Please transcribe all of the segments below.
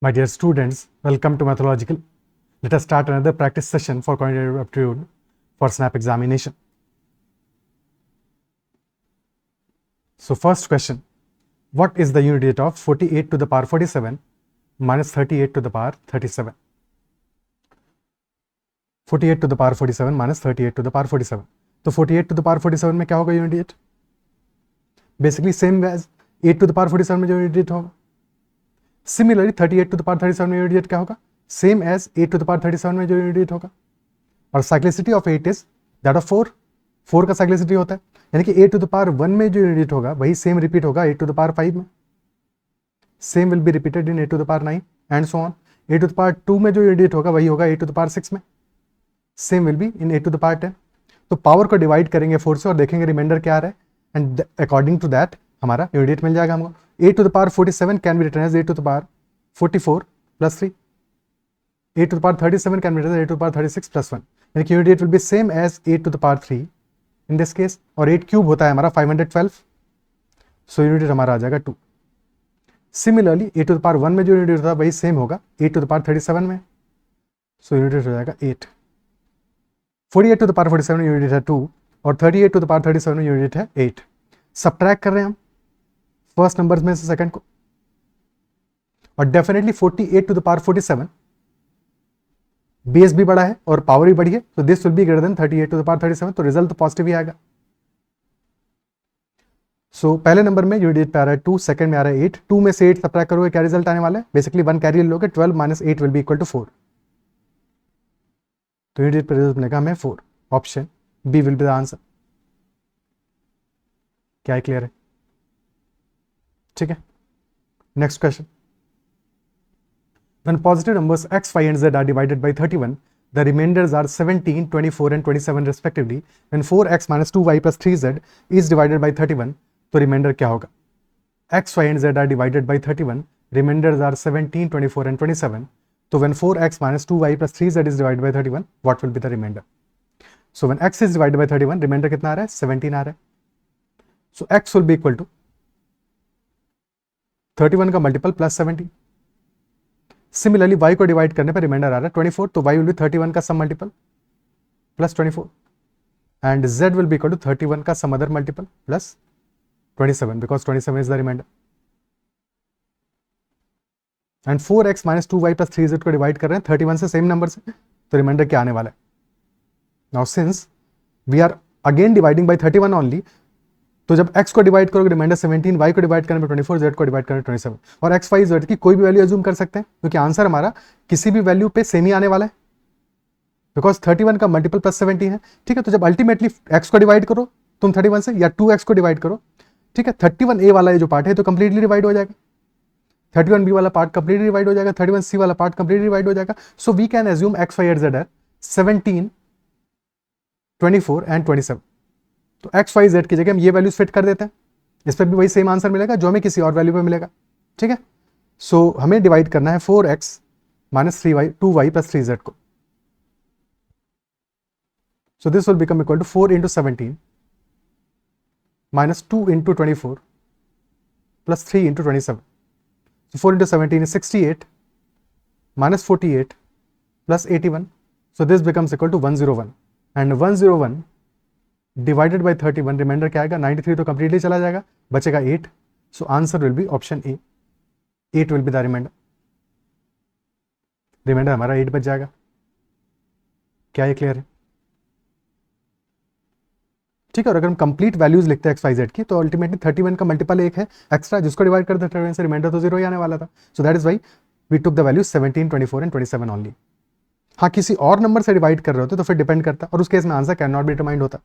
My dear students, welcome to Mathological. Let us start another practice session for quantitative aptitude for SNAP examination. So first question, what is the unit weight of 48 to the power 47 minus 38 to the power 37? 48 to the power 47 minus 38 to the power 47. तो 48 to the power 47 में क्या होगा unit weight? Basically same as 8 to the power 47 में जो unit weight होगा. Similarly 38 to the power 37 में unit weight क्या होगा? Same as 8 to the power 37 में जो यूनिट वेट होगा. और cyclicity of 8 is that of 4 का साइक्लिसिटी होता है, यानी कि 8 to the power 1 में जो यूनिट होगा वही सेम रिपीट होगा 8 to the power 5 में. Same will be repeated in 8 to the power 9 and so on. 8 to the power 2 में जो यूनिट होगा वही होगा 8 to the power 6 में. Same will be in 8 to the power 10. तो पावर को डिवाइड करेंगे 4 से और देखेंगे रिमाइंडर क्या आ रहा है, एंड अकॉर्डिंग टू दैट हमारा यूनिट मिल जाएगा हमको. 8 to the power 47 can be written as 8 to the power 44 plus 3. 8 to the power 37 can be written as 8 to the power 36 plus 1. यानी कि unit will be same as 8 to the power 3 in this case. और 8 cube होता है हमारा 512. So unit हमारा आ जाएगा 2. Similarly 8 to the power 1 में जो यूनिट होता है वही सेम होगा 8 to the power 37 में. सो यूनिट हो जाएगा 8. 48 to the power 47 में यूनिट है 2 और 38 to the power 37 में यूनिट है 8. सबट्रैक्ट कर रहे हैं हम फर्स्ट नंबर में से सेकंड को, और definitely 48 to the power 47 base भी बड़ा है और पावर भी बड़ी है, तो this will be greater than 38 to the power 37. तो रिजल्ट तो पॉजिटिव ही आएगा. सो पहले नंबर में यूनिट पे आ रहा है 2, सेकंड में आ रहा है 8. 2 में से 8 सबट्रैक्ट करोगे क्या रिजल्ट आने वाला है? बेसिकली 1 कैरी लोगे, 12 minus 8 will be equal to 4. तो यूनिट पे रिजल्ट मिलेगा हमें 4. Option B will be the answer. क्या है? क्लियर है? ठीक है. Next question. When positive numbers x, y and z are divided by 31, the remainders are 17, 24 and 27 respectively. When 4x minus 2y plus 3z is divided by 31, तो remainder क्या होगा? x, y and z are divided by 31, remainders are 17, 24 and 27. तो when 4x minus 2y plus 3z is divided by 31, what will be the remainder? So when x is divided by 31, remainder कितना आ रहा है? 17 आ रहा है. So x will be equal to 31 का multiple plus 17. Similarly y को divide करने पर reminder आ रहा है 24, तो y विल बी 31 का sum multiple plus 24 and z will be equal to 31 का sum other multiple plus 27 because 27 is the remainder. And 4x minus 2y plus 3z को divide कर रहे हैं 31 से सेम नंबर से, तो रिमाइंडर क्या आने वाला है? Now since we are again dividing by 31 only, तो जब x को डिवाइड करोगे रिमाइंडर 17, y को डिवाइड करने पर 24, z को डिवाइड करने पर 27, और x, y, z की कोई भी वैल्यू अज्यूम कर सकते हैं क्योंकि आंसर हमारा किसी भी वैल्यू पे सेम ही आने वाला है बिकॉज 31 का मल्टीपल प्लस 17 है. ठीक है. तो जब अल्टीमेटली x को डिवाइड करो तुम 31 से या 2x को डिवाइड करो, ठीक है, 31a वाला ये जो पार्ट है तो कंप्लीटली डिवाइड हो जाएगा, 31b वाला पार्ट कंप्लीटली डिवाइड हो जाएगा, 31c वाला पार्ट कंप्लीटली डिवाइड हो जाएगा. So we can assume x, y और z आर 17, 24 एंड 27. तो एक्स वाई जेड की जगह हम ये वैल्यूज फिट कर देते हैं, इस पर भी वही सेम आंसर मिलेगा जो हमें किसी और वैल्यू पे मिलेगा. ठीक है. सो हमें डिवाइड करना है 4x minus 2y plus 3z को. So this will become equal to 4 into 17 minus 2 into 24 plus 3 into 27. So 4 into 17 is 68 minus 48 plus 81. So this becomes equal to 101 and 101 divided by 31 remainder क्या आएगा? 93 तो completely चला जाएगा, बचेगा 8. So answer will be option A. 8 will be the remainder. Remainder हमारा 8 बच जाएगा. क्या ये क्लियर है? ठीक है. और अगर हम कंप्लीट वैल्यूज लिखते हैं एक्स वाई जेड की तो अल्टीमेटली 31 का मल्टीपल 1 है एक्स्ट्रा जिसको डिवाइड कर देते 31 से, रिमाइंडर तो 0 ही आने वाला था. So that is why we took the value 17, 24 and 27 only. हाँ, किसी और नंबर से डिवाइड कर रहे होते तो फिर डिपेंड करता और उस केस में answer can not be determined होता.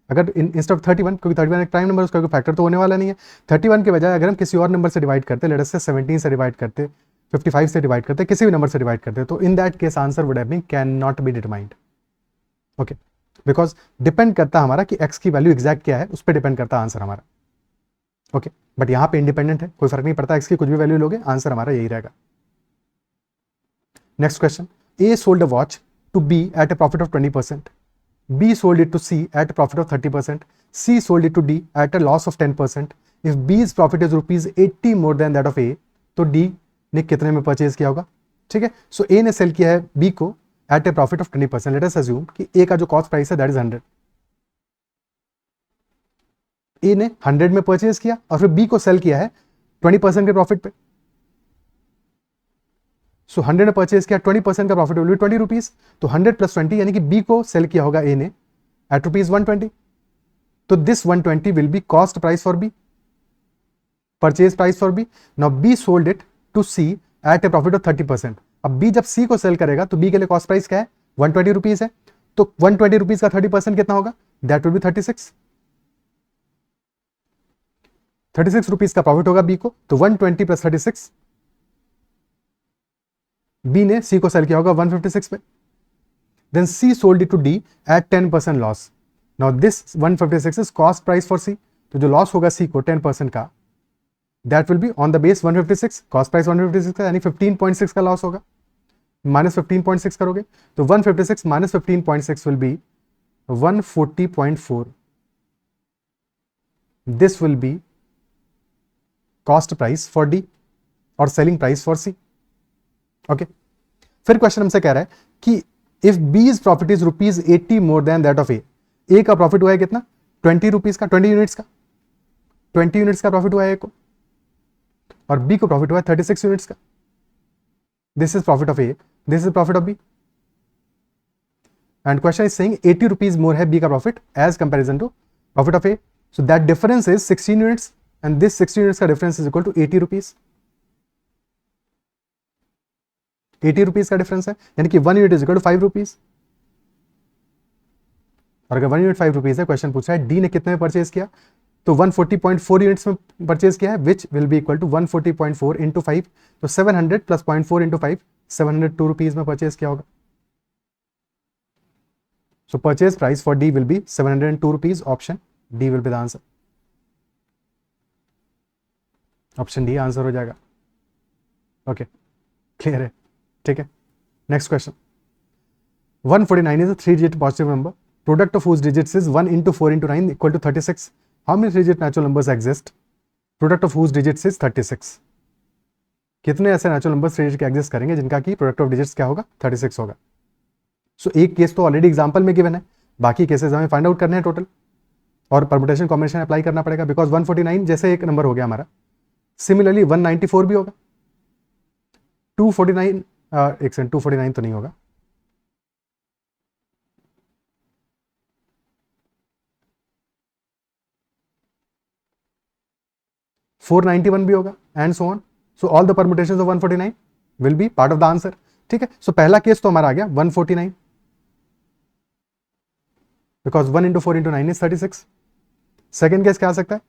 अगर इंस्टेड ऑफ 31, क्योंकि 31 एक प्राइम नंबर उसका कोई फैक्टर तो होने वाला नहीं है, 31 के बजाय अगर हम किसी और नंबर से डिवाइड करते, लेट अस से 17 से डिवाइड करते, 55 से डिवाइड करते, किसी भी नंबर से डिवाइड करते, तो in that case answer would have been cannot be determined. Okay, because depend करता हमारा कि x की वैल्यू एग्जैक्ट क्या है, उस पर डिपेंड करता आंसर हमारा. ओके, बट यहाँ पे इंडिपेंडेंट है, कोई फर्क नहीं पड़ता, x की कुछ भी वैल्यू लोगे आंसर हमारा यही रहेगा. Next question. A sold a watch to B at a profit of 20%. B sold it to C at a profit of 30%. C sold it to D at a loss of 10%. If B's profit is rupees 80 more than that of A, तो D ने कितने में purchase किया होगा, ठीक है। सो ए ने cell किया है बी को at a profit of 20%। Let us assume कि ए का जो कॉस्ट प्राइस है दैट इज 100। ए ने 100 में परचेज किया और फिर बी को सेल किया है 20% के प्रॉफिट पे। सो 100 में परचेज किया, 20% का प्रॉफिट विल बी 20 रुपीज। तो 100 प्लस 20 यानी कि बी को सेल किया होगा ए ने एट रुपीज 120। तो this 120 will be cost price for B, purchase price for B. Now B sold it to C at a profit of 30%। अब बी जब सी को सेल करेगा तो बी के लिए कॉस्ट प्राइस क्या है, 120 रुपीज है। तो 120 रुपीज का 30% कितना होगा, दैट विल बी 36। 36 रुपीज का प्रॉफिट होगा बी को। तो 120 प्लस 36, बी ने सी को सेल किया होगा 156 पे। Then C sold it to D at 10% loss. Now this 156 is cost price for C. तो जो लॉस होगा सी को 10% का, that will be on the base 156, cost price 156 का, यानी 15.6 का लॉस होगा। माइनस 15.6 करोगे तो 156 minus 15.6 will be 140.4। This will be cost price for D और selling price for C. Okay, फिर क्वेश्चन हमसे कह रहा है कि if B's profit is ₹80 more than that of A का प्रॉफिट हुआ है कितना, 20 रुपीज का, 20 यूनिट्स का, 20 यूनिट्स का प्रॉफिट हुआ है ए को, और बी को प्रॉफिट हुआ है 36 यूनिट्स का। This is profit of A, this is profit of B, and question is saying 80 rupees more है बी का profit as comparison to profit of A. So that difference is 16 units and this 16 units का difference is equal to 80 rupees. 80 rupees का difference है, यानी कि 1 unit is equal to 5 rupees. और अगर 1 unit 5 rupees है, क्वेश्चन पूछा है डी ने कितने में परचेज किया, तो 140.4 यूनिट्स में परचेज किया है, which will be equal to 140.4 into 5। तो 700 प्लस 0.4 इंटू 5, 702 रुपीज में परचेज किया होगा। So purchase price for D will be 702 rupees. Option D will be the answer. Option D answer हो जाएगा। ओके, क्लियर है, ठीक है। Next question, 149 is a 3-digit positive number, product of whose digits is 1 into 4 into 9 equal to 36. How many 3-digit natural numbers exist? Product of whose digits is 36. कितने ऐसे natural numbers 3-digit के exist करेंगे जिनका की product of digits क्या होगा, 36 होगा। सो एक केस तो ऑलरेडी एग्जांपल में गिवन है, बाकी केसेस हमें फाइंड आउट करने हैं टोटल, और परम्यूटेशन कॉम्बिनेशन अप्लाई करना पड़ेगा, बिकॉज 149 जैसे एक नंबर हो गया हमारा, सिमिलरली 194 भी होगा, 249 एक सेकंड, 249 तो नहीं होगा, 491 भी होगा, and so on. So all the permutations of 149 will be part of the answer, ठीक है। सो पहला केस तो हमारा आ गया 149, because 1 into 4 into 9 is 36। Second case क्या आ सकता है,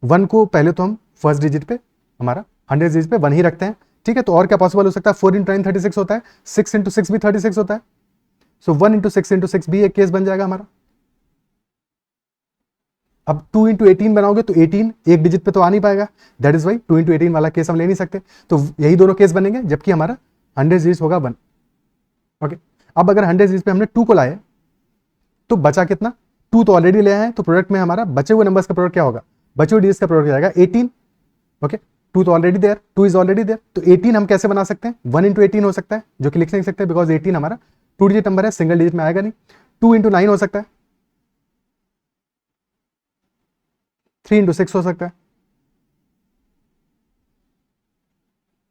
1 को पहले तो हम फर्स्ट डिजिट पे, हमारा 100 डिजिट पे 1 ही रखते हैं, ठीक है। तो और क्या पॉसिबल हो सकता है, 4 into 9 36 होता है, 6 into 6 भी 36 होता है। सो 1 into 6 into 6 भी एक केस बन जाएगा हमारा। अब 2 into 18 बनाओगे तो 18 एक डिजिट पे तो आ नहीं पाएगा, दैट इज वाई 2 into 18 वाला केस हम ले नहीं सकते। तो यही दोनों केस बनेंगे, जबकि हमारा 100 डिजिट होगा 1। ओके, अब अगर 100 डिजिट पे हमने 2 को लाए तो बचा कितना, 2 तो ऑलरेडी ले आए हैं, तो प्रोडक्ट में हमारा बचे हुए नंबर्स का प्रोडक्ट क्या होगा, बचे हुए डिजिट्स का प्रोडक्ट जाएगा 18। ओके, 2 तो already there, 2 is already there, तो 18 हम कैसे बना सकते हैं, 1 into 18 हो सकता है, जो कि लिख नहीं सकते बिकॉज 18 हमारा 2 डिजिट नंबर है, सिंगल डिजिट में आएगा नहीं। 2 into 9 हो सकता है, 3 into 6 हो सकता है,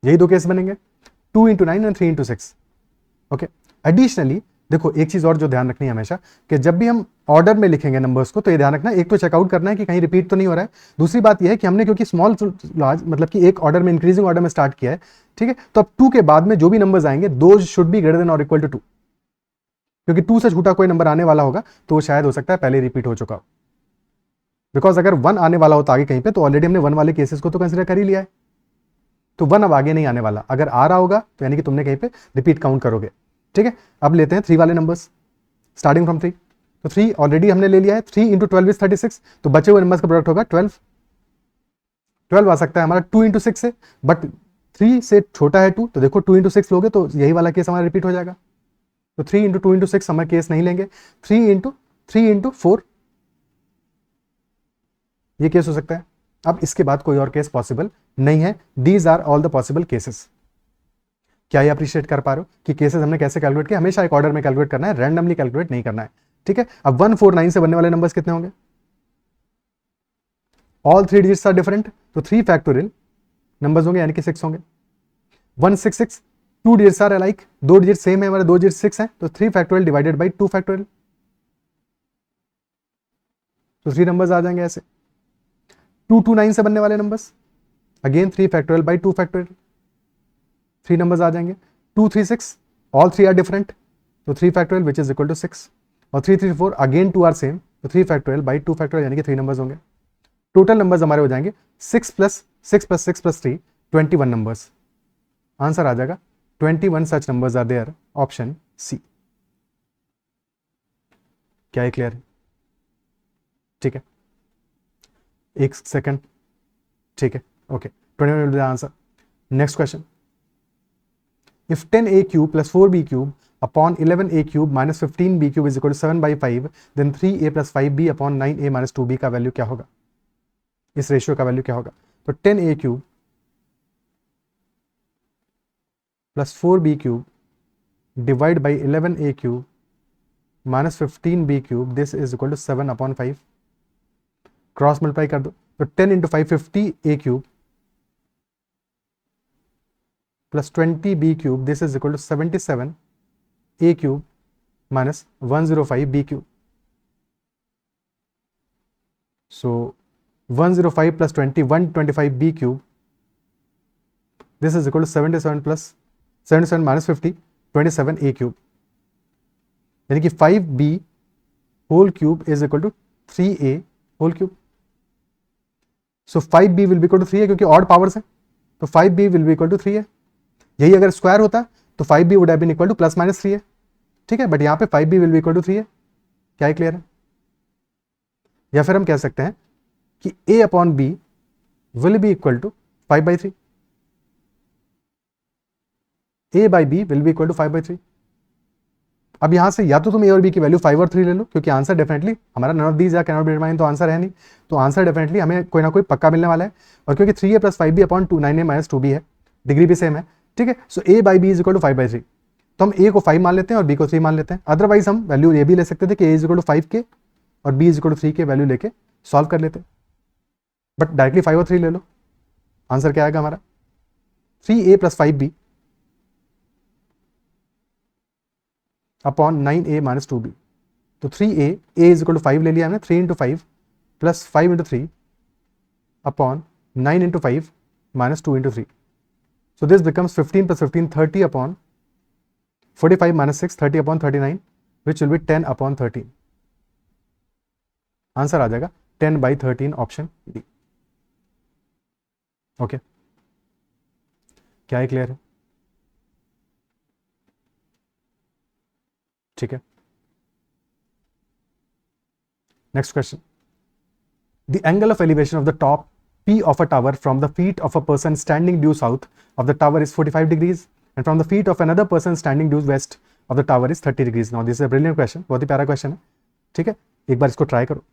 यही दो केस बनेंगे, 2 into 9 and 3 into 6। Okay, additionally देखो एक चीज और जो ध्यान रखनी है हमेशा, कि जब भी हम ऑर्डर में लिखेंगे नंबर्स को, तो ये ध्यान रखना, एक तो चेकआउट करना है कि कहीं रिपीट तो नहीं हो रहा है, दूसरी बात ये है कि हमने क्योंकि स्मॉल लार्ज मतलब कि एक ऑर्डर में इंक्रीजिंग ऑर्डर में स्टार्ट किया है, ठीक है। तो अब 2 के बाद में जो भी नंबर्स आएंगे, those should be greater than और इक्वल टू 2, क्योंकि 2 से छोटा कोई नंबर आने वाला होगा तो वो शायद हो सकता है पहले रिपीट हो चुका हो, बिकॉज अगर 1 आने वाला हो तो आगे कहीं पे, तो ऑलरेडी हमने 1 वाले केसेस को तो कंसिडर कर ही लिया है, तो 1 अब आगे नहीं आने वाला, अगर आ रहा होगा तो यानी कि तुमने कहीं पे रिपीट काउंट करोगे, ठीक है। अब लेते हैं 3 वाले नंबर्स, स्टार्टिंग फ्रॉम 3। तो 3 ऑलरेडी हमने ले लिया है, 3 into 12 इज 36, तो बचे हुए नंबर्स का प्रोडक्ट होगा 12। 12 आ सकता है हमारा 2 into 6 से, बट 3 से छोटा है 2, तो देखो 2 into 6 लोगे तो यही वाला केस हमारा रिपीट हो जाएगा, तो 3 into 2 into 6 हमारे केस नहीं लेंगे, 3 into 4 ये केस हो सकता है, अब इसके बाद कोई और केस पॉसिबल नहीं है। These are all the possible cases. क्या ये अप्रिशिएट कर पा रहे हो कि केसेस हमने कैसे कैलकुलेट किया? हमेशा एक ऑर्डर में कैलकुलेट करना है, रैंडमली कैलकुलेट नहीं करना है, ठीक है। अब 149 से बनने वाले नंबर्स कितने होंगे? ऑल 3 डिजिट्स आर डिफरेंट, तो 3 फैक्टोरियल नंबर्स होंगे, यानी कि 6 होंगे। 166, 2 digits are alike, 2 digit same है हमारे, 2 डिजिट 6 हैं, तो 3 फैक्टोरियल डिवाइडेड बाई 2 फैक्टोरियल, तो 3 नंबर्स आ जाएंगे ऐसे। 229 से बनने वाले numbers, again 3 factorial by 2 factorial, 3 numbers आ जाएंगे। 236, ऑल 3 आर डिफरेंट, तो 3 factorial which is equal to 6, और 334 अगेन 2 आर सेम, तो 3 फैक्टोरियल बाई 2 फैक्टोरियल, यानी कि 3 नंबर्स होंगे। टोटल नंबर्स हमारे हो जाएंगे 6 plus 6 plus 6 plus 3, 21 numbers. Answer आ जाएगा 21 such numbers are there, option C. क्या है क्लियर है? ठीक है, एक सेकंड, ठीक है, okay, 21 will be the answer. Next question, if 10a cube plus 4b cube upon 11a cube minus 15b cube is equal to 7/5, then 3a plus 5b upon 9a minus 2b का value क्या होगा? इस ratio का value क्या होगा? तो 10a cube plus 4b cube divide by 11a cube minus 15b cube, this is equal to 7/5। Cross multiply कर दो, तो 10 इंटू 5 50a cube plus 20b cube, this is equal to 77a cube minus 105b cube. So 105 plus 20, 125b cube, this is equal to 77 plus 77 minus 50, 27a cube, यानी कि 5b whole cube is equal to 3a whole cube. So 5b will be equal to 3 है, क्योंकि odd powers है, तो 5b will be equal to 3 है। यही अगर square होता तो 5b would have been equal to plus minus 3 है, ठीक है, बट यहाँ पे 5b will be equal to 3 है। क्या है क्लियर है? या फिर हम कह सकते हैं कि a upon b will be equal to 5/3, a by b will be equal to 5/3। अब यहां से या तो तुम a और b की वैल्यू 5 और 3 ले लो, क्योंकि आंसर डेफिनेटली हमारा none of these cannot be determined, तो आंसर है नहीं, तो आंसर डेफिनेटली हमें कोई ना कोई पक्का मिलने वाला है। और क्योंकि 3a plus 5b upon 9a minus 2b है, डिग्री भी सेम है, ठीक है, so a by B is equal to 5/3, तो हम a को 5 मान लेते हैं और b को 3 मान लेते हैं। अदरवाइज हम वैल्यू ये भी ले सकते थे कि a इज इक्वल टू 5 के और b इज इक्वल टू 3 के वैल्यू लेके सॉल्व कर लेते, बट डायरेक्टली 5 और 3 ले लो। आंसर क्या आएगा हमारा? 3a plus 5b upon 9a minus 2b, तो 3a, a is equal to 5 ले लिया हमने, 3 into 5 plus 5 into 3 upon 9 into 5 minus 2 into 3, so this becomes 15 plus 15, 30 upon 45 minus 6, 30 upon 39, which will be 10 upon 13। Answer आ जाएगा 10/13, option D. Okay, क्या है clear है? ठीक है, next question, the angle of elevation of the top P of a tower from the feet of a person standing due south of the tower is 45 degrees, and from the feet of another person standing due west of the tower is 30 degrees. Now this is a brilliant question, बहुत ही प्यारा question है, ठीक है, एक बार इसको try करो।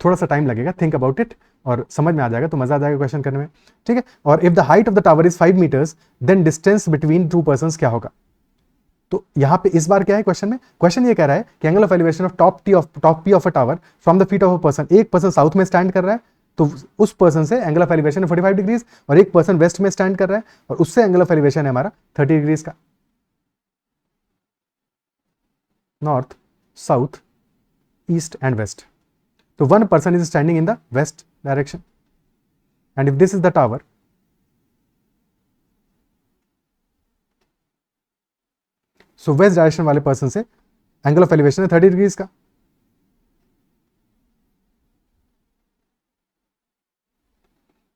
थोड़ा सा टाइम लगेगा, थिंक अबाउट इट, और समझ में आ जाएगा, तो मजा आ जाएगा क्वेश्चन करने में, ठीक है। और if the height of the tower is 5 meters, then distance between 2 persons क्या होगा? तो यहां पे इस बार क्या है क्वेश्चन में? क्वेश्चन ये कह रहा है कि angle of elevation of top P of a tower from the feet of a person, एक पर्सन साउथ में स्टैंड कर रहा है, तो उस पर्सन से एंगल ऑफ एलिवेशन 45 डिग्रीज, और एक पर्सन वेस्ट में स्टैंड कर रहा है और उससे एंगल ऑफ एलिवेशन है हमारा 30 डिग्रीज का। North, south, east and west, तो one person is standing in the west direction, and if this is the tower, so west direction वाले पर्सन से एंगल ऑफ एलिवेशन है 30 डिग्रीज का।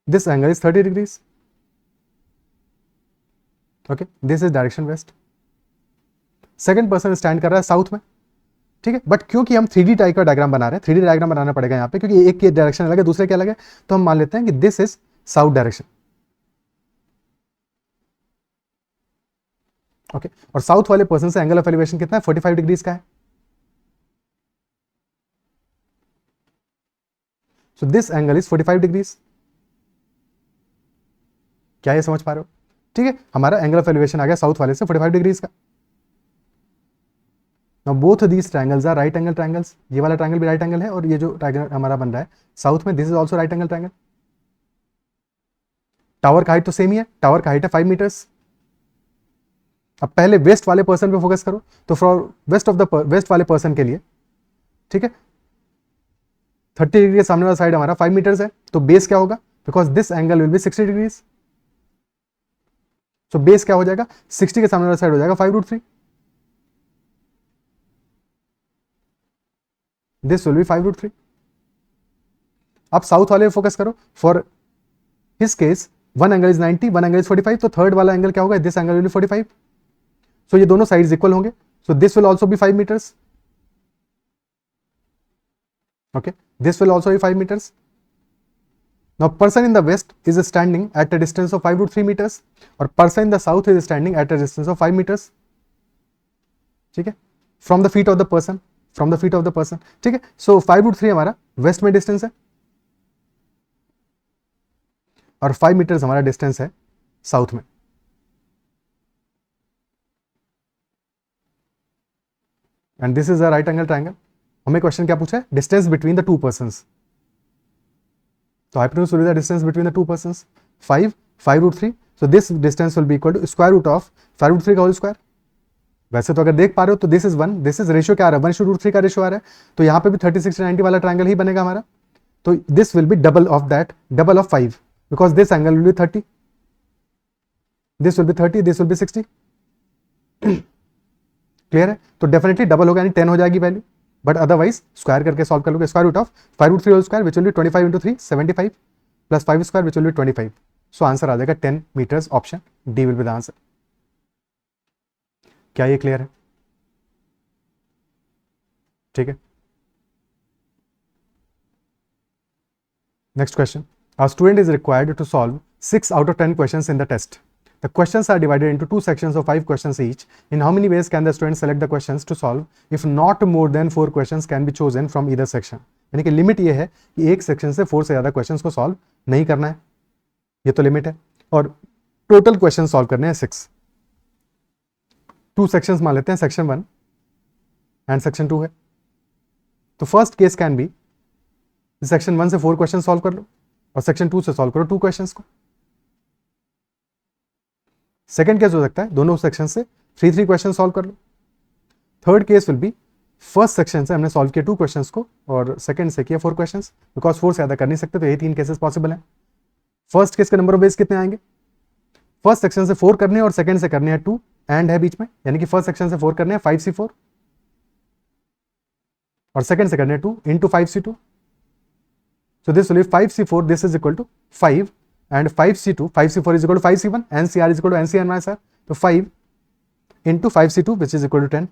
This angle is 30 degrees, okay, this is direction west. Second person stand कर रहा है south में, ठीक है, बट क्योंकि हम 3D टाइप का डायग्राम बना रहे हैं, 3D डायग्राम बनाना पड़ेगा यहाँ पे, क्योंकि एक की डायरेक्शन अलग है, दूसरे के अलग है, तो हम मान लेते हैं कि this is south direction, okay, और साउथ वाले पर्सन से एंगल ऑफ एलिवेशन कितना है? 45 डिग्रीज का है। So this angle is 45 degrees. क्या ये समझ पा रहे हो? ठीक है, हमारा एंगल ऑफ एलिवेशन आ गया साउथ वाले से 45 डिग्रीज का। Now both these triangles are right angle triangles. ये वाला ट्रायंगल भी राइट एंगल है और ये जो ट्रायंगल हमारा बन रहा है साउथ में, this is also right angle triangle. Tower का हाइट तो सेम ही है, टावर का हाइट है 5 मीटर्स। अब पहले वेस्ट वाले पर्सन पे फोकस करो, तो फॉर वेस्ट वाले पर्सन के लिए, ठीक है, 30 डिग्री के सामने वाला साइड हमारा 5 मीटर्स है, तो बेस क्या होगा? Because this angle will be 60 degrees. So base क्या हो जाएगा? 60 के सामने वाला साइड हो जाएगा 5√3। This will be 5√3। अब साउथ वाले पे फोकस करो, for his case one angle is 90, one angle is 45, तो थर्ड वाला एंगल क्या होगा? This angle will be 45। So ये दोनों साइड्स इक्वल होंगे, so this will also be 5 meters. Okay, this will also be 5 meters. Now person in the west is standing at a distance of 5√3 meters और person in the south is standing at a distance of 5 meters. ठीक है, from the feet of the person, from the feet of the person. ठीक है, so 5√3 हमारा waste में distance है और 5 metres हमारा डिस्टेंस है साउथ में। And this is a right angle triangle. हमें क्वेश्चन क्या पूछा है? Distance between the two persons. तो hypotenuse will be the distance between the two persons 5, 5√3। So this distance will be equal to square root of 5√3 का whole square. वैसे तो अगर देख पा रहे हो तो this is 1, this is ratio क्या आ रहा है? 1:√3 का रेशियो आ रहा है, तो यहाँ पे भी 30, 60, 90 वाला ट्रायंगल ही बनेगा हमारा। तो this will be double of that, double of 5, because this angle will be 30, this will be 30, this will be 60। Clear है? तो डेफिनेटली डबल होगा, यानी 10 हो जाएगी वैल्यू, बट अदरवाइज स्क्वायर करके सॉल्व कर लोगे। Square root of 5√3 whole square which will be 25 into 3 75 plus 5 square which will be 25। So answer आ जाएगा 10 metres. Option D will be the answer. क्या ये क्लियर है? ठीक है, next question. A student is required to solve 6 out of 10 questions in the test. The questions are divided into 2 sections of 5 questions each. In how many ways can the student select the questions to solve if not more than 4 questions can be chosen from either section? यानी कि limit ये है कि एक section से 4 से ज़्यादा questions को सॉल्व नहीं करना है, ये तो लिमिट है, और टोटल क्वेश्चन सॉल्व करने हैं 6। 2 सेक्शंस मान लेते हैं, सेक्शन 1 एंड सेक्शन 2 है। तो first case can be section 1 से 4 क्वेश्चन सॉल्व कर लो और सेक्शन 2 से सॉल्व करो 2 क्वेश्चंस को। सेकंड केस हो सकता है दोनों सेक्शन से 3 क्वेश्चन सॉल्व कर लो। Third case will be first section से हमने सॉल्व किया 2 क्वेश्चंस को और सेकंड से किया 4 क्वेश्चंस, बिकॉज 4 से ज़्यादा कर नहीं सकते, तो ये 3 केसेस पॉसिबल हैं। फर्स्ट केस के नंबर ऑफ वेज कितने आएंगे? फर्स्ट सेक्शन से 4 करने और सेकंड से करने हैं 2, एंड है बीच में, यानी कि फर्स्ट सेक्शन से 4 करने हैं 5C4 और सेकंड से करने हैं 2 into 5C2। So this will be 5C4, this is equal to 5 and 5C2, 5C4 is equal to 5C1, NCR is equal to NCR minus R. So 5 into 5C2 which is equal to 10.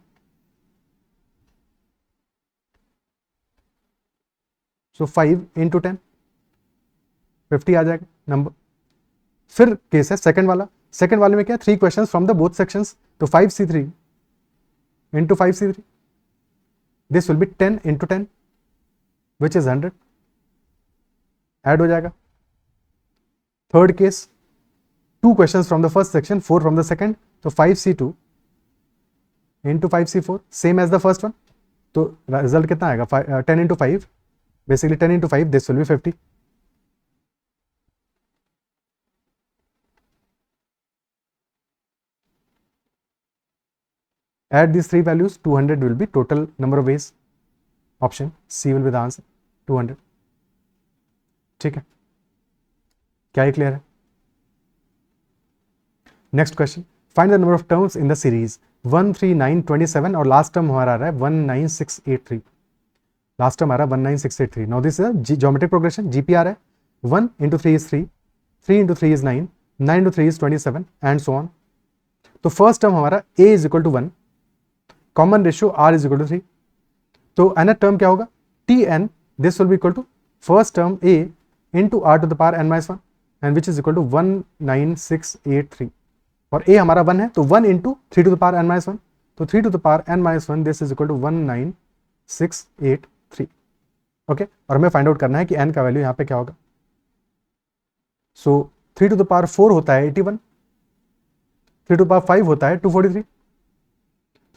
So 5 into 10, 50 आ जाएगा number. फिर case है second वाला, second वाले में क्या? 3 questions from the both sections, तो 5C3 into 5C3, this will be 10 into 10 which is 100, add हो जाएगा। Third case 2 questions from the first section, 4 from the second, तो 5C2 इंटू 5C4 same as the first one, तो result कितना आएगा? 10 इंटू 5, basically 10 इंटू 5, this will be 50। Add these 3 values, 200 will be total number of ways. Option C will be the answer, 200. ठीक है, क्या ये क्लियर है? Next question, find the number of terms in the series 13927 और लास्ट टर्म हमारा आ रहा है 19683। Last term आ रहा है 19683। Now this is geometric progression, GPR है 1 into 3 is 3, 3 into 3 is 9, 9 into 3 is 27 and so on. तो फर्स्ट टर्म हमारा a is equal to 1, common ratio r is equal to 3, तो nth term क्या होगा? tn, this will be equal to first term a into r to the power n minus 1 and which is equal to 19683, और a हमारा 1 है, तो 1 into 3 to the power n minus 1, तो 3 to the power n minus 1, this is equal to 19683। Okay और हमें find out करना है कि n का वैल्यू यहाँ पे क्या होगा। सो 3 टू द पावर 4 होता है 81, 3 टू द पावर 5 होता है 243, 3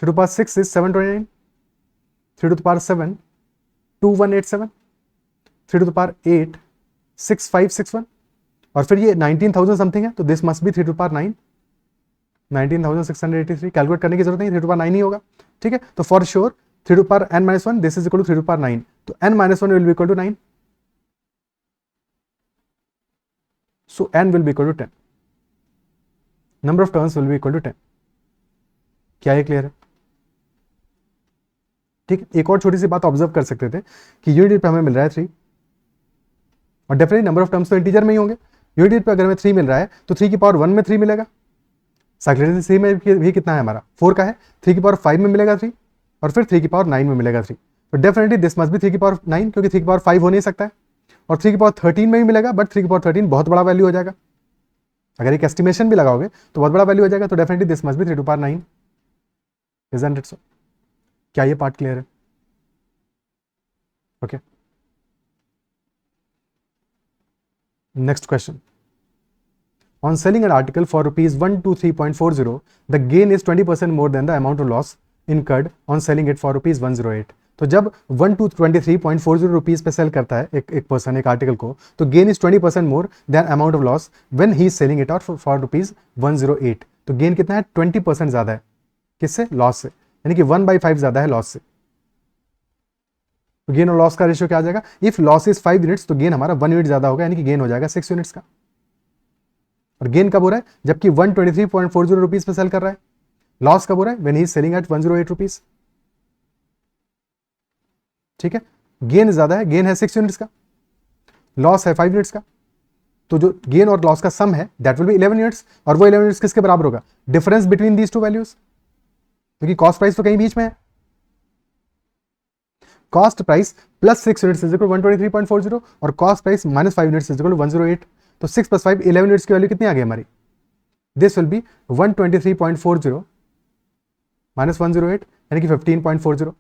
to the power 6 is 729, 3 to the power 7 2187, 3 to the power 8 6561, और फिर ये 19,000 समथिंग है, तो this must be 3 to the power 9 19,683। Calculate करने की जरूरत नहीं, 3 टू द पावर 9 ही होगा। ठीक है, तो for sure 3 to the power n-1 this is equal to 3 to the power 9, तो n-1 will be equal to 9, so n will be equal to 10, number of turns will be equal to 10। क्या ये clear है? ठीक है, एक और छोटी सी बात ऑब्जर्व कर सकते थे कि यूनिट पे हमें मिल रहा है 3, और डेफिनेटली नंबर ऑफ टर्म्स तो इंटीजर में ही होंगे। यूनिट पे अगर हमें 3 मिल रहा है तो 3 की पावर 1 में 3 मिलेगा, साइक्लिसिटी 3 में भी कितना है हमारा 4 का है, 3 की पावर 5 में मिलेगा 3, और फिर 3 की पावर 9 में मिलेगा 3, तो डेफिनेटली दिस मस्ट बी 3 की पावर 9, क्योंकि 3 की पावर 5 हो नहीं सकता है, और 3 की पावर 13 में भी मिलेगा, बट 3 की पावर 13 बहुत बड़ा वैल्यू हो जाएगा, अगर एक एस्टिमेशन भी लगाओगे तो बहुत बड़ा वैल्यू हो जाएगा, तो definitely this must be 3 to power 9, isn't it so? क्या ये पार्ट क्लियर है? Okay, next question. On selling an article for rupees 123.40, the gain is 20% more than the amount of loss incurred on selling it for rupees 108। तो जब 123.40 rupees पे cell करता है एक person एक आर्टिकल को, तो gain is 20% more than amount of loss when he is selling it out for rupees 108। तो गेन कितना है? 20% ज्यादा है, किससे? लॉस से, यानी कि 1/5 ज्यादा है लॉस से। तो गेन और लॉस का रेशियो क्या आ जाएगा? इफ लॉस इज 5 यूनिट्स तो गेन हमारा 1 यूनिट ज्यादा होगा, यानी कि गेन हो जाएगा 6 यूनिट्स का। और गेन कब हो रहा है? जबकि 123.40 रुपीज पे सेल कर रहा है। लॉस कब हो रहा है? When he is selling at 108 rupees. ठीक है, गेन ज्यादा है, गेन है 6 यूनिट्स का, लॉस है 5 यूनिट्स का, तो जो गेन और लॉस का सम है दैट विल बी 11 यूनिट्स, और वो 11 यूनिट्स किसके बराबर होगा? Difference between these two values, क्योंकि कॉस्ट प्राइस तो कहीं बीच में है। Cost price plus 6 units is equal 123.40, और cost price minus 5 units is equal 108। तो 6 + 5 11 यूनिट्स की वैल्यू कितनी आ गई हमारी? दिस विल बी 123.40 माइनस 108, यानी कि 15.40।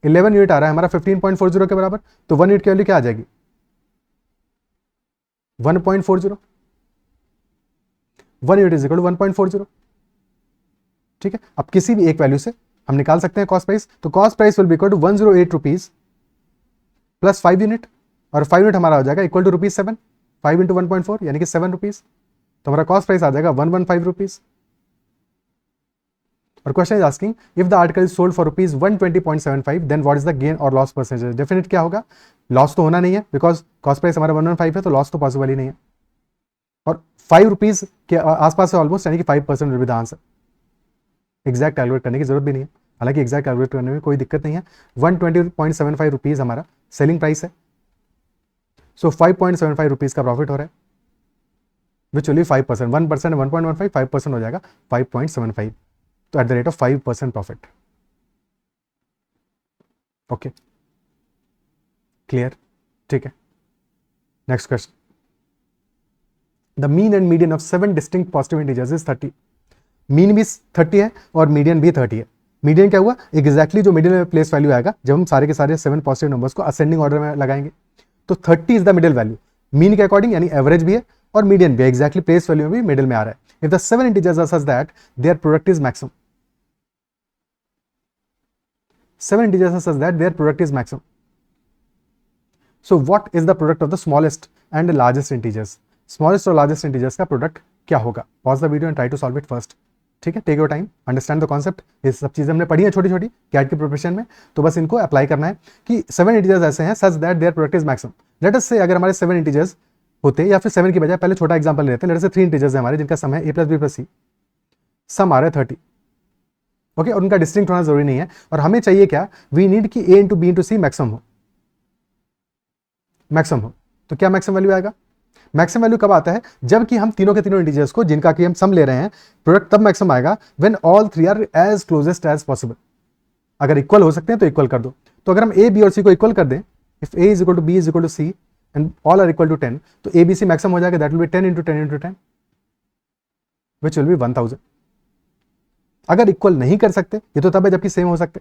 11 यूनिट आ रहा है हमारा 15.40 के बराबर, तो 1 यूनिट की वैल्यू क्या आ जाएगी? 1.40। 1 यूनिट इज इक्वल टू 1.40। ठीक है, अब किसी भी एक वैल्यू से हम निकाल सकते हैं कॉस्ट प्राइस, तो cost price will be equal to 108 rupees plus 5 unit, और 5 यूनिट हमारा हो जाएगा इक्वल टू रुपीज 7, 5 इंटू 1.4 यानी कि 7 रुपीज, तो हमारा कॉस्ट प्राइस आ जाएगा 115 रुपीज। और question is asking if the article is sold for rupees 120.75 then what is the gain और लॉस परसेंटेज? डेफिनेट क्या होगा? लॉस तो होना नहीं है, बिकॉज कॉस्ट प्राइस हमारा 115 है, तो लॉस तो पॉसिबल ही नहीं है, और 5 रुपीज के आसपास है ऑलमोस्ट, यानी कि 5% will be the answer. Exact calculate करने की जरूरत भी नहीं है, हालांकि एग्जैक्ट कैलकुलेट करने में कोई दिक्कत नहीं है। 120.75 रुपीज हमारा सेलिंग प्राइस है, सो 5.75 रुपीज का प्रॉफिट हो रहा है, विच विल बी 5%, 1% 1.15, 5% हो जाएगा 5.75, तो at the rate of 5% profit. Okay, clear? ठीक है, next question. The mean and median of 7 distinct positive integers is 30। Mean भी 30 है और मीडियन भी 30 है। मीडियन क्या हुआ? एग्जैक्टली जो मिडिल में प्लेस वैल्यू आएगा जब हम सारे के सारे 7 पॉजिटिव नंबर्स को असेंडिंग ऑर्डर में लगाएंगे, तो 30 is the middle value mean के अकॉर्डिंग, यानी एवरेज भी है और मीडियन भी एग्जैक्टली प्लेस वैल्यू में भी मिडिल में आ रहा है। If the 7 integers are such that their product is maximum, 7 integers are such that their product is maximum. So what is the product of the smallest and largest integers? Smallest और largest integers का product क्या होगा? Pause the video and try to solve it first. ठीक है, take your time, understand the concept. ये सब चीजें हमने पढ़ी है छोटी छोटी कैट की प्रिपरेशन में, तो बस इनको अप्लाई करना है कि 7 इंटीजर्स ऐसे हैं सच that their product is maximum. Late us से अगर हमारे 7 इंटीजर्स होते, या फिर 7 की बजाय पहले छोटा एग्जांपल लेते हैं, लेट अस से 3 इंटीजर्स हैं हमारे जिनका सम है a + b + c, सम आ रहा है 30। ओके, और उनका डिस्टिंक्ट होना जरूरी नहीं है, और हमें चाहिए क्या? वी नीड कि a into B into C maximum हो, मैक्सिमम हो। तो क्या मैक्सिमम वैल्यू आएगा? मैक्सिमम वैल्यू कब आता है? जबकि हम तीनों के तीनों इंटीजर्स को जिनका कि हम सम ले रहे हैं, प्रोडक्ट तब मैक्सिमम आएगा when all 3 are as closest as possible. अगर इक्वल हो सकते हैं तो इक्वल कर दो। तो अगर हम ए बी और सी को इक्वल कर दें, if A is equal to B is equal to C and all are equal to 10, तो ए बी सी मैक्सिमम हो जाएगा, that will be 10 into 10 into 10 which will be 1000। अगर इक्वल नहीं कर सकते, ये तो तब है जबकि सेम हो सकते।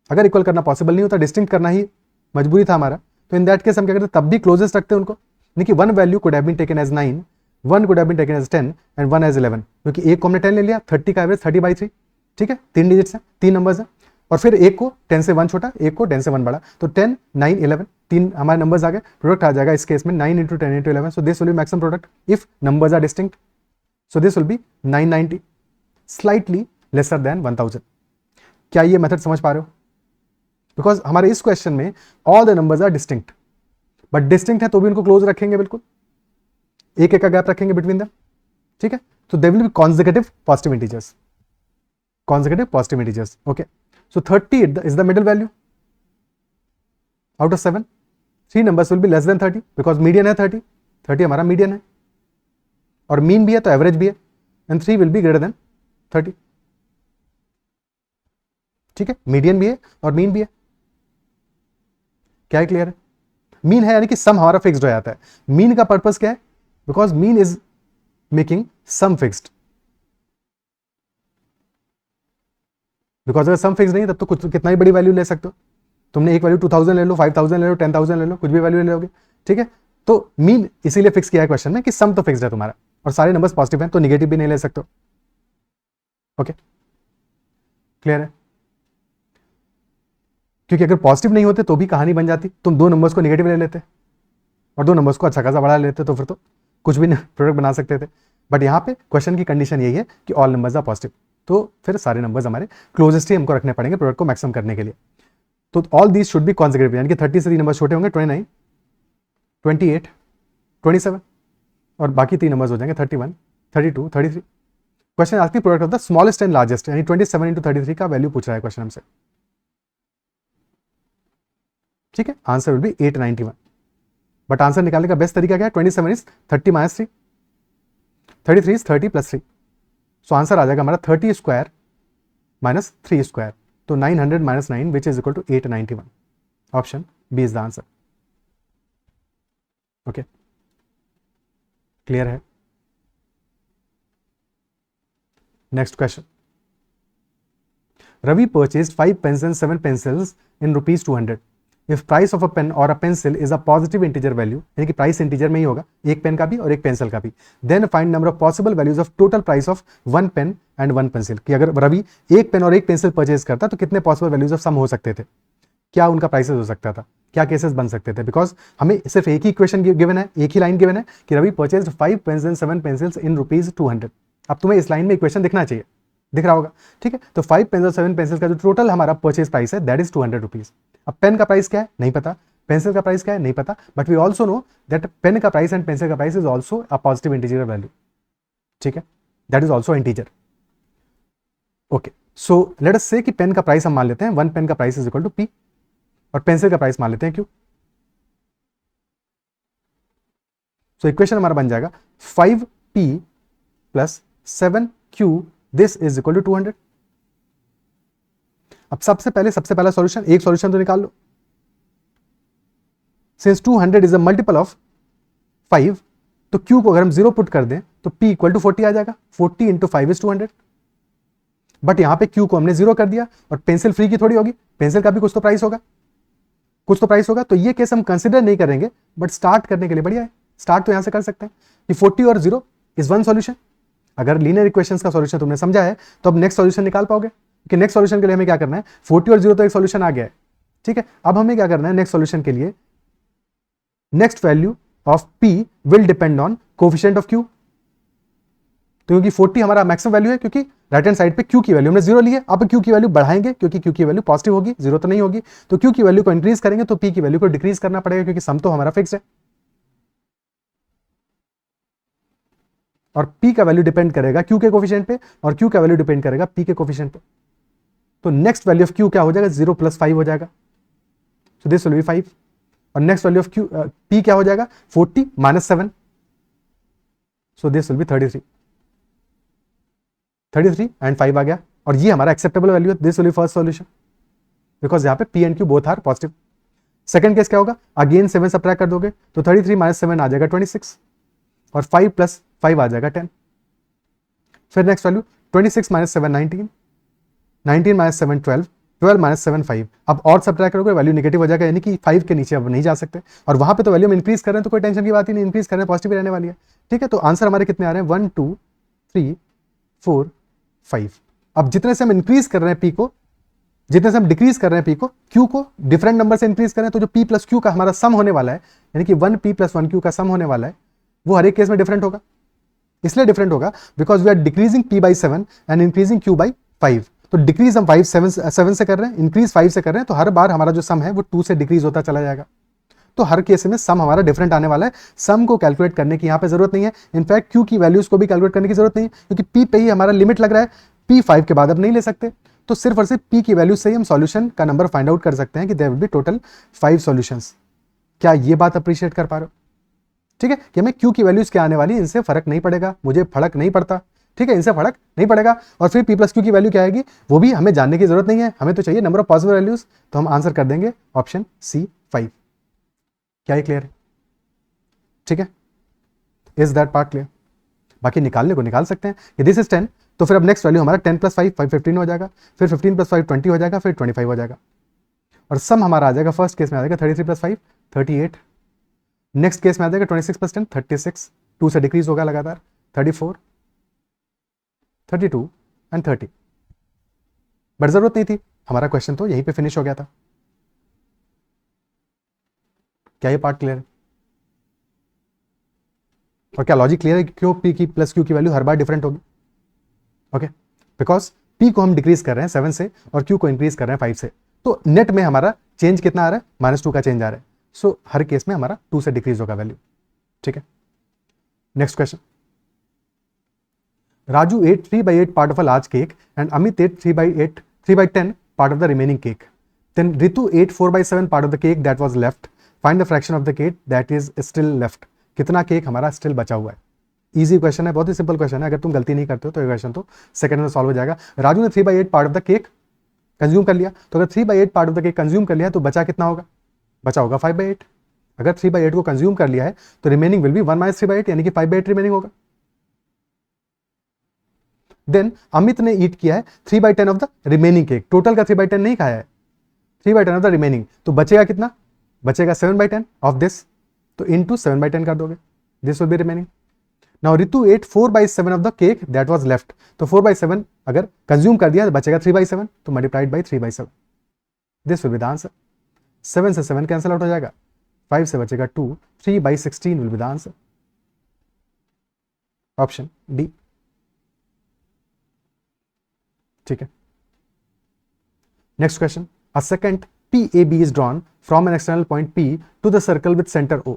अगर इक्वल करना पॉसिबल नहीं होता, डिस्टिंक्ट करना ही मजबूरी था हमारा, तो इन दैट केस हम क्या करते तब भी क्लोजेस्ट रखते हैं उनको, यानी कि one value could have been taken as 9, one could have been taken as 10 and one as 11, क्योंकि एक को हमने 10 ले लिया, 30 का एवरेज 30/3, ठीक है, 3 डिजिट्स हैं, 3 नंबर्स हैं, और फिर एक को 10 से 1 छोटा, एक को 10 से 1 बड़ा, तो 10 9 11 तीन हमारे नंबर्स आ गए, प्रोडक्ट आ जाएगा इस केस में 9 × 10 × 11, so this will be maximum product if numbers are distinct, so this will be 990, slightly lesser than 1000। क्या ये मेथड समझ पा रहे हो? बिकॉज हमारे इस क्वेश्चन में all the numbers are distinct, but distinct है तो भी उनको क्लोज रखेंगे, बिल्कुल एक एक का गैप रखेंगे बिटवीन देम, ठीक है, तो they will be consecutive positive integers, consecutive positive integers. Okay, so 30 is the middle value out of 7. 3 numbers will be less than 30 because median है 30, 30 हमारा median है, और mean भी है तो average भी है, and 3 will be greater than 30. ठीक है, median भी है और mean भी है, क्या है, क्लियर है? mean है यानी कि sum हमारा फिक्स्ड हो जाता है। mean का पर्पस क्या है? because mean is making sum fixed, because अगर सम फिक्स नहीं तब तो कुछ कितना ही बड़ी वैल्यू ले सकते हो, तुमने एक वैल्यू 2000 ले लो, 5000 ले लो, 10,000 ले लो, कुछ भी वैल्यू ले लोगे, ठीक है, तो मीन इसीलिए फिक्स किया है क्वेश्चन में कि सम तो फिक्स्ड है तुम्हारा और सारे नंबर्स पॉजिटिव हैं, तो निगेटिव भी नहीं ले सकते हो। ओके, क्लियर है? क्योंकि अगर पॉजिटिव नहीं होते तो भी कहानी बन जाती, तुम 2 नंबर्स को निगेटिव ले लेते और 2 नंबर्स को अच्छा खासा बढ़ा लेते, तो फिर तो कुछ भी प्रोडक्ट बना सकते थे, बट यहाँ पे क्वेश्चन की कंडीशन यही है कि ऑल नंबर्स आर पॉजिटिव, तो फिर सारे नंबर्स हमारे क्लोजेस्ट ही हमको रखने पड़ेंगे प्रोडक्ट को मैक्सिमम करने के लिए। तो all these should be consecutive, यानी कि 30 से 3 नंबर छोटे होंगे, 29 28 27, और बाकी 3 नंबर्स हो जाएंगे 31 32 33। Question ask the product of the smallest and largest, यानी 27 × 33 का वैल्यू पूछ रहा है क्वेश्चन हमसे, ठीक है, answer will be 891, but answer निकालने का बेस्ट तरीका क्या है? 27 इज 30 - 3, 33 इज 30 + 3, सो आंसर आ जाएगा हमारा 30² - 3², तो 900 - 9 which is equal to 891, option B is the answer. Okay, clear है? Next question, Ravi purchased 5 pens and 7 pencils in ₹200. If price of a pen or a pencil is a positive integer value, यानी कि price integer में ही होगा, एक pen का भी और एक पेंसिल का भी, then find number of possible values of total price of 1 pen and 1 pencil, कि अगर रवि एक पेन और एक पेंसिल परचेज करता तो कितने पॉसिबल वैल्यूज ऑफ सम हो सकते थे, क्या उनका प्राइसेस हो सकता था, क्या केसेस बन सकते थे, बिकॉज हमें सिर्फ एक ही इक्वेशन गिवन है, एक ही लाइन गिवन है कि Ravi purchased 5 pens and 7 pencils in ₹200। अब तुम्हें इस लाइन में इक्वेशन दिखना चाहिए, दिख रहा होगा, ठीक है, तो 5 पेन और 7 पेंसिल का जो टोटल हमारा परचेज प्राइस है दैट इज ₹200। अब पेन का प्राइस क्या है नहीं पता, पेंसिल का प्राइस क्या है नहीं पता, but we also know that pen का प्राइस एंड पेंसिल का price is also a positive integer value, ठीक है, that is also integer. Okay, so let us say कि पेन का प्राइस हम मान लेते हैं 1 पेन का price is equal to P, और पेंसिल का प्राइस मान लेते हैं Q। सो इक्वेशन हमारा बन जाएगा 5P + 7Q, this is equal to 200। अब सबसे पहला सॉल्यूशन, एक सॉल्यूशन तो निकाल लो, since 200 is a multiple of 5, तो Q को अगर हम 0 पुट कर दें तो P = 40 आ जाएगा, 40 × 5 इज 200, बट यहां पे Q को हमने 0 कर दिया, और पेंसिल फ्री की थोड़ी होगी, पेंसिल का भी कुछ तो प्राइस होगा, कुछ तो प्राइस होगा, तो ये केस हम कंसिडर नहीं करेंगे, बट स्टार्ट करने के लिए बढ़िया है, स्टार्ट तो यहां से कर सकते हैं कि 40 और 0 इज 1 सॉल्यूशन। अगर लीनियर इक्वेशंस का सॉल्यूशन तुमने समझा है तो अब नेक्स्ट सॉल्यूशन निकाल पाओगे, कि नेक्स्ट सॉल्यूशन के लिए हमें क्या करना है, 40 और 0 तो एक सॉल्यूशन आ गया है, ठीक है, अब हमें क्या करना है नेक्स्ट सॉल्यूशन के लिए, next value of P will depend on coefficient of Q, तो क्योंकि 40 हमारा मैक्सिमम वैल्यू है, क्योंकि राइट हैंड साइड पे Q की वैल्यू हमने 0 ली है, अब Q की वैल्यू बढ़ाएंगे क्योंकि Q की वैल्यू पॉजिटिव होगी, 0 तो नहीं होगी, तो Q की वैल्यू को इंक्रीज करेंगे तो P की वैल्यू को डिक्रीज करना पड़ेगा, क्योंकि सम तो हमारा फिक्स है, और P का वैल्यू डिपेंड करेगा Q के कोफिशिएंट पे, और Q का वैल्यू डिपेंड करेगा P के कोफिशिएंट पे, तो नेक्स्ट वैल्यू ऑफ Q क्या हो जाएगा, 0 + 5 हो जाएगा, सो दिस विल बी 5, और नेक्स्ट वैल्यू ऑफ P क्या हो जाएगा, 40 - 7, so this will be 33 and 5 आ गया, और ये हमारा एक्सेप्टेबल वैल्यू है, this will be first solution, because यहाँ पे P and Q both are positive. Second case क्या होगा, अगेन 7 सब्ट्रैक्ट कर दोगे तो 33 - 7 आ जाएगा 26, और 5 + 5 आ जाएगा 10, फिर नेक्स्ट वैल्यू 26 - 7 19, 19 - 7 12, 12 माइनस 7 5। अब और सब्ट्रैक्ट करोगे वैल्यू नेगेटिव हो जाएगा, यानी कि 5 के नीचे अब नहीं जा सकते, और वहां पे तो वैल्यू हम इंक्रीज कर रहे हैं तो कोई टेंशन की बात ही नहीं, इंक्रीज कर रहे हैं पॉजिटिव रहने वाली है। ठीक है, तो आंसर हमारे कितने आ रहे हैं 1 2 3 4 5। अब जितने से हम इंक्रीज कर रहे हैं पी को, जितने से हम डिक्रीज कर रहे हैं पी को, क्यू को डिफरेंट नंबर से इंक्रीज कर रहे हैं, तो जो पी प्लस क्यू का हमारा सम होने वाला है, यानी कि 1p प्लस 1q का सम होने वाला है, वो हर एक केस में डिफरेंट होगा। इसलिए डिफरेंट होगा because we are decreasing p by 7 and increasing q by 5। तो डिक्रीज हम 7 से कर रहे हैं, इंक्रीज 5 से कर रहे हैं, तो हर बार हमारा जो सम है वो 2 से डिक्रीज होता चला जाएगा। तो हर केस में सम हमारा डिफरेंट आने वाला है। सम को कैलकुलेट करने की यहाँ पे जरूरत नहीं है, इनफैक्ट क्यू की वैल्यूज को भी कैलकुलेट करने की जरूरत नहीं है, क्योंकि पी पे ही हमारा लिमिट लग रहा है, पी 5 के बाद अब नहीं ले सकते। तो सिर्फ और सिर्फ पी की वैल्यू से ही हम सॉल्यूशन का नंबर फाइंड आउट कर सकते हैं कि there will be total 5 solutions. क्या ये बात अप्रिशिएट कर पा रहे हो? ठीक है, कि हमें क्यू की वैल्यूज क्या आने वाली, इनसे फर्क नहीं पड़ेगा, मुझे फर्क नहीं पड़ता। ठीक है, इनसे फर्क नहीं पड़ेगा। और फिर पी प्लस क्यू की वैल्यू क्या आएगी वो भी हमें जानने की जरूरत नहीं है, हमें तो चाहिए नंबर ऑफ पॉसिबल वैल्यूज। तो हम आंसर कर देंगे ऑप्शन सी 5। क्या ये क्लियर है? ठीक है, इज दैट पार्ट क्लियर? बाकी निकालने को निकाल सकते हैं कि दिस इज 10, तो फिर अब नेक्स्ट वैल्यू हमारा 10 प्लस 5 15 हो जाएगा, फिर 15 प्लस 5 20 हो जाएगा, फिर 25 हो जाएगा, और सम हमारा आ जाएगा फर्स्ट केस में आ जाएगा 33 प्लस 5 38, नेक्स्ट केस में आ जाएगा 26 प्लस 10 36, 2 से डिक्रीज होगा लगातार 34 32 एंड 30। बट जरूरत नहीं थी, हमारा क्वेश्चन तो यहीं पे फिनिश हो गया था। क्या ये पार्ट क्लियर है? और क्या लॉजिक क्लियर है कि क्यों पी की प्लस क्यू की वैल्यू हर बार डिफरेंट होगी? ओके, बिकॉज पी को हम डिक्रीज कर रहे हैं 7 से और क्यू को इंक्रीज कर रहे हैं 5 से, तो नेट में हमारा चेंज कितना आ रहा है -2 का चेंज आ रहा है। सो हर केस में हमारा 2 से डिक्रीज होगा वैल्यू। ठीक है, next question. Raju ate 3/8 part of a large cake and Amit ate 3/10 part of the remaining cake. Then Ritu ate 4/7 part of the cake that was left. Find the fraction of the cake that is still left. कितना cake हमारा still बचा हुआ है? Easy question है, बहुत ही simple question है। अगर तुम गलती नहीं करते हो तो ये क्वेश्चन तो सेकंड में सॉल्व हो जाएगा। राजू ने 3/8 part of the cake consume कर लिया, तो अगर 3/8 part of the cake consume कर लिया तो बचा कितना होगा? बचा होगा 5/8। अगर 3/8 को कंज्यूम कर लिया है तो रिमेनिंग विल बी 1 - 3/8, यानी कि 5/8 रिमेनिंग होगा। देन अमित ने ईट किया है 3/10 of the remaining cake, total का 3/10 नहीं खाया है, 3/10 ऑफ द रिमेनिंग, तो बचेगा कितना? बचेगा 7/10 ऑफ दिस, तो इनटू 7/10 कर दोगे, this will be remaining. Now Ritu ate 4/7 of the cake that was left, तो 4/7 अगर कंज्यूम कर दिया तो बचेगा 3/7, तो multiplied by 3/7, this will be the answer. 7 से 7 कैंसिल आउट हो जाएगा, 5 से बचेगा 2, 3/16 will be the answer, option D. ठीक है, next question. A second PAB is drawn from an external point P to the circle with center O.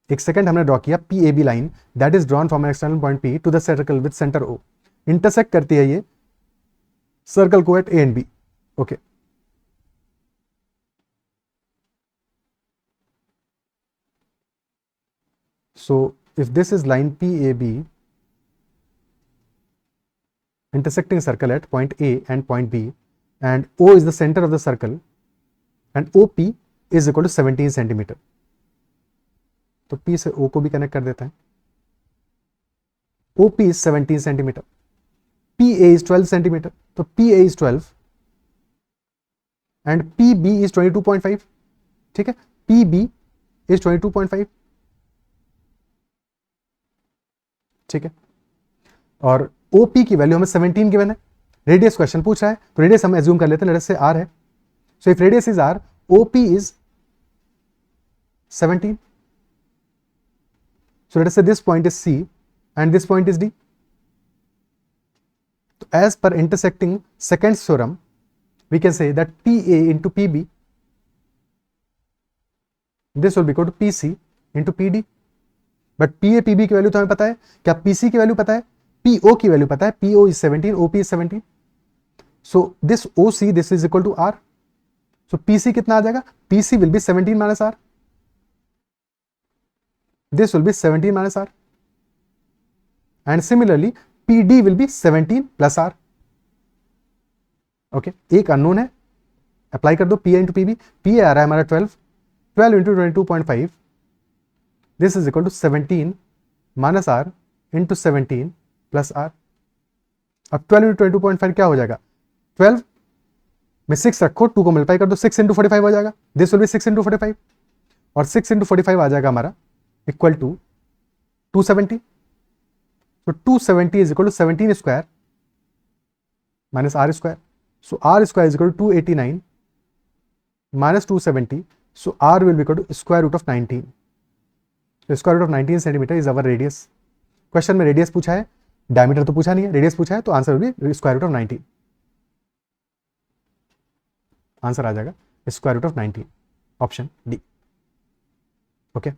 एक second हमने draw किया PAB line that is drawn from an external point P to the circle with centre O, intersect करती है ये circle को at A and B। Okay, so if this is line PAB intersecting circle at point A and point B, and O is the center of the circle, and OP is equal to 17 centimetre. तो P से O को भी connect कर देते हैं। OP is 17 centimetre, PA is 12 centimetre, तो PA is 12 and PB is 22.5। ठीक है, PB is 22.5। ठीक है, और OP की वैल्यू हमें 17 गिवन है, रेडियस क्वेश्चन पूछ रहा है, तो रेडियस हम एज्यूम कर लेते हैं, लेट्स से R है, so if radius is R, OP is 17, so let us say this point is C and this point is D. So as per intersecting second theorem, we can say that PA into PB, this will be equal to PC into PD. But PA PB की value तो हमें पता है, क्या PC की value पता है? PO की वैल्यू पता है, PO is 17, OP is 17. So this OC, this is equal to R. So PC कितना आ जाएगा? PC will be 17 minus R. This will be 17 minus R. And similarly, PD will be 17 plus R. Okay, एक unknown है, apply कर दो PA into PB, PA आ रहा है हमारा 12 into 22.5, this is equal to 17 minus R into 17 plus R। अब 12 into 22.5 क्या हो जाएगा? 12 में 6 रखो, 2 को मल्टीप्लाई कर दो, 6 इंटू 45 हो जाएगा, दिस विल बी 6 इंटू 45, और 6 इंटू 45 आ जाएगा हमारा equal to 270. So 270 is equal to 17 square minus r square. So r square is equal to 289 minus 270. So r will be equal to square root of 19. So square root of 19 centimeter is our radius. Question में radius पूछा है, diameter तो पूछा नहीं है, radius पूछा है, तो answer will be square root of 19. Answer आ जाएगा square root of 19, option D. Okay,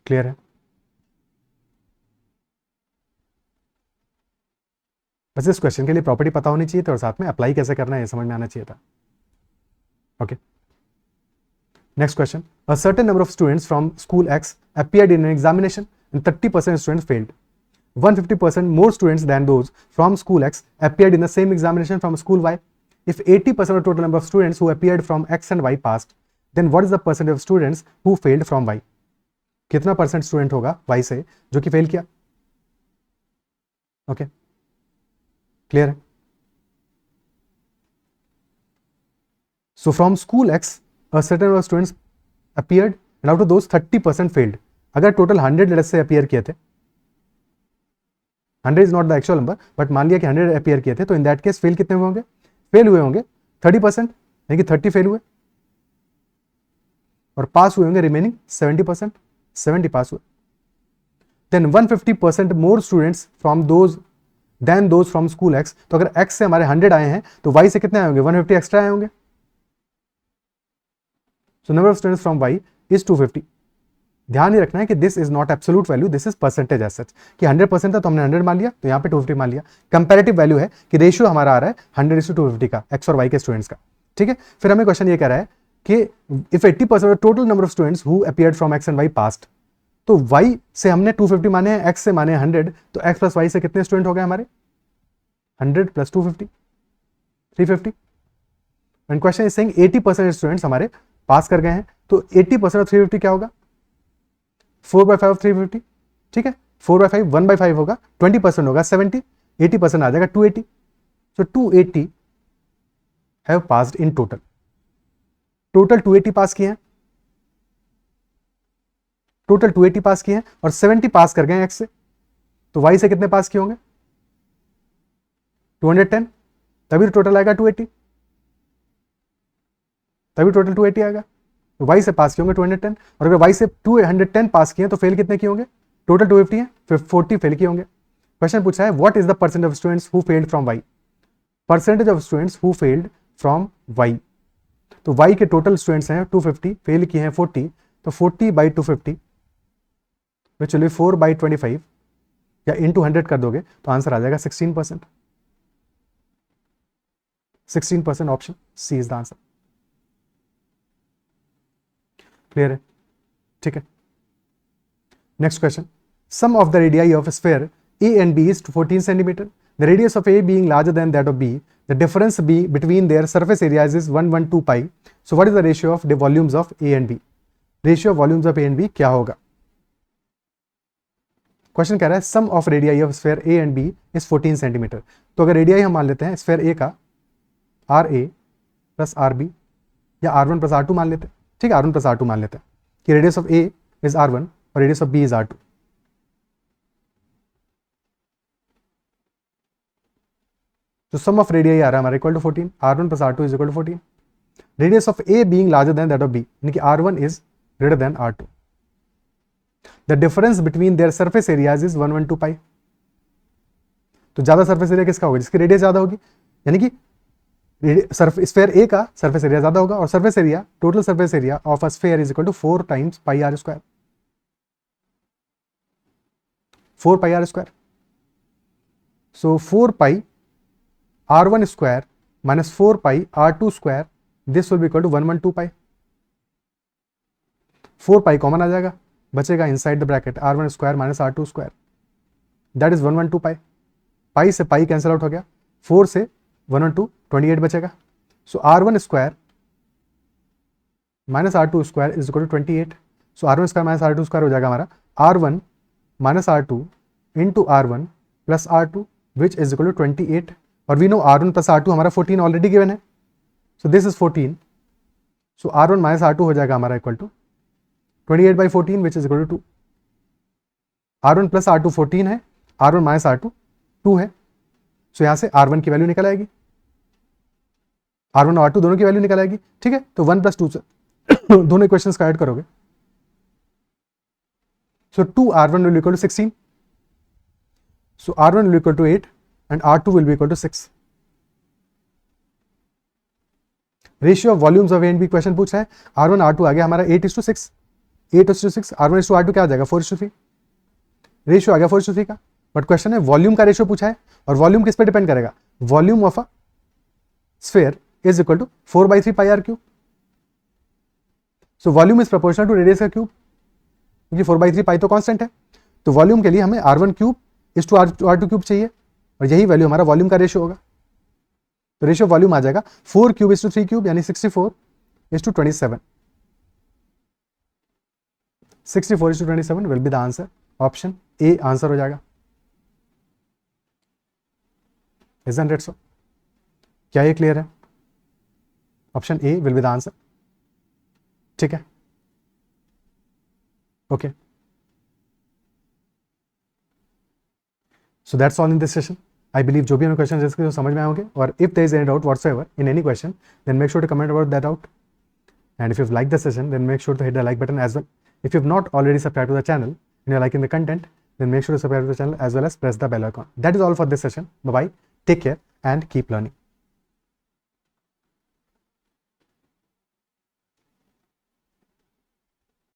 clear है? बस इस क्वेश्चन के लिए प्रॉपर्टी पता होनी चाहिए थी और साथ में अप्लाई कैसे करना है ये समझ में आना चाहिए था. Okay, next question. A certain number of students from school x appeared in an examination and 30% students failed. 150% more students than those from school X appeared in the same examination from school Y. If 80% of the total number of students who appeared from X and Y passed, then what is the percentage of students who failed from Y? कितना percent student होगा Y से जो कि fail किया? Okay, clear है? So from school X, a certain number of students appeared and out of those 30% failed. अगर total 100 let's say appear किए थे, 100 is not the actual number, but मान लिया कि 100 अपीयर किए थे, तो इन दैट केस फेल कितने हुए होंगे? फेल हुए होंगे 30%, यानी कि 30 फेल हुए, और पास हुए होंगे रिमेनिंग 70%, 70 पास हुए. Then 150% more students from those then those from school X. तो अगर एक्स से हमारे 100 आए हैं तो वाई से कितने आए होंगे? 150 एक्स्ट्रा आए होंगे. So number of students from Y is 250. ध्यान ही रखना है कि this is not absolute value, this is percentage as such, कि 100% था तो हमने 100 मान लिया, तो यहाँ पे 250 मान लिया. कंपैरेटिव वैल्यू है कि रेशियो हमारा आ रहा है 100:250 का, एक्स और वाई के स्टूडेंट्स का. ठीक है, फिर हमें क्वेश्चन ये कह रहा है कि if 80% total number of students who appeared from X and Y passed, तो वाई से हमने 250 माने हैं, एक्स से माने 100, तो एक्स प्लस वाई से कितने स्टूडेंट हो गए हमारे? 100 plus 250, 350. And question is saying 80% students हमारे पास कर गए हैं, तो 80% ऑफ 350 क्या होगा? 4/5 ऑफ 350. ठीक है, 4/5 1/5 होगा, 20% होगा 70, 80% आ जाएगा 280. सो 280 have passed in total. Total 280 पास किए हैं, टोटल 280 पास किए हैं, और 70 पास कर गए एक्स से, तो वाई से कितने पास किए होंगे? 210, तभी टोटल आएगा 280, तभी टोटल 280 आएगा. तो वाई से पास किए होंगे 210, और अगर वाई से 210 पास किए तो फेल कितने किए होंगे? टोटल 250 है, 40 फेल किए होंगे. क्वेश्चन पूछा है what is the percentage of students who failed from Y. Percentage of students who failed from Y. तो वाई के टोटल स्टूडेंट्स हैं 250, फेल किए हैं 40, तो 40/250 विच विल बी 4/25, या इंटू 100 कर दोगे तो आंसर आ जाएगा 16%. 16%, option C is the answer. Clear है? ठीक है, next question. Sum of the radii of sphere A and B is 14 centimetre. The radius of A being larger than that of B, the difference be between their surface areas is 112 pi. So what is the ratio of the volumes of A and B. Ratio of volumes of A and B क्या होगा? Question कह रहा है sum of radii of sphere A and B is 14 centimetre. तो अगर radii हम मान लेते हैं स्फीयर ए का R A plus R B, या R1 प्लस R2 मान लेते हैं. ठीक है, R1 प्लस R2 मान लेते हैं कि radius of A is R1 और radius of B is R2. तो सम ऑफ रेडियाई आ रहा है हमारा equal to 14, R1 plus R2 is equal to 14. Radius of A being larger than that of B, यानी कि R1 is greater than R2. The difference between their surface areas is 112 pi. तो ज्यादा surface area किसका होगा? जिसकी radius ज्यादा होगी, यानी कि स्फीयर ए का सरफेस एरिया ज्यादा होगा, और surface area, total surface area of a sphere is equal to 4 times pi r square. 4 pi r square. So 4 pi R1 square minus 4 pi R2 square, this will be equal to 112 pi. 4 pi common आ जाएगा, बचेगा inside the bracket R1 square minus R2 square, that is 112 pi. Pi से pi cancel out हो गया, 4 से 112, 28 बचेगा. So R1 square minus R2 square is equal to 28. So R1 square minus R2 square हो जाएगा हमारा R1 minus R2 into R1 plus R2 which is equal to 28. और we know R1 plus R2 हमारा 14 already given है, so this is 14, so R1 minus R2 हो जाएगा हमारा equal to 28/14 which is equal to 2। R1 plus R2 14 है, R1 minus R2 2 है, सो यहां से R1 की वैल्यू निकल आएगी, R1 और R2 दोनों की वैल्यू निकल आएगी, ठीक है। तो 1 + 2 से दोनों इक्वेशंस का ऐड करोगे, सो 2R1 will be equal to 16, so R1 will be equal to 8 and R2 will be equal to 6। Ratio of volumes of A and B question पूछा है, R1 R2 आ गया हमारा 8:6, 8:6, R1:R2 क्या आ जाएगा 4:3, रेशियो आ गया 4:3 का, बट क्वेश्चन है volume का रेशियो पूछा है, और वॉल्यूम किस पे डिपेंड करेगा, volume of a sphere is equal to 4/3 pi r cube, so volume is proportional to radius का क्यूब, क्योंकि 4/3 पाई तो कांस्टेंट है, तो वॉल्यूम के लिए हमें R1 cube is to R2 cube चाहिए, और यही वैल्यू हमारा वॉल्यूम का रेशियो होगा, तो रेशियो वॉल्यूम आ जाएगा 4 क्यूब इज टू 3 क्यूब, यानी 64 is to 27, 64 is to 27 will be the answer, option A answer हो जाएगा। Isn't it so? क्या ये क्लियर है? Option A will be the answer, ठीक है, okay. So that's all in this session. I believe जो भी हमें क्वेश्चन डिस्कस समझ में आए होंगे, और if there is any doubt whatsoever in any question, then make sure to comment about that out, and if you've liked the session, then make sure to hit the like button as well. If you've not already subscribed to the channel and you're liking the content, then make sure to subscribe to the channel as well as press the bell icon. That is all for this session. Bye bye, take care and keep learning.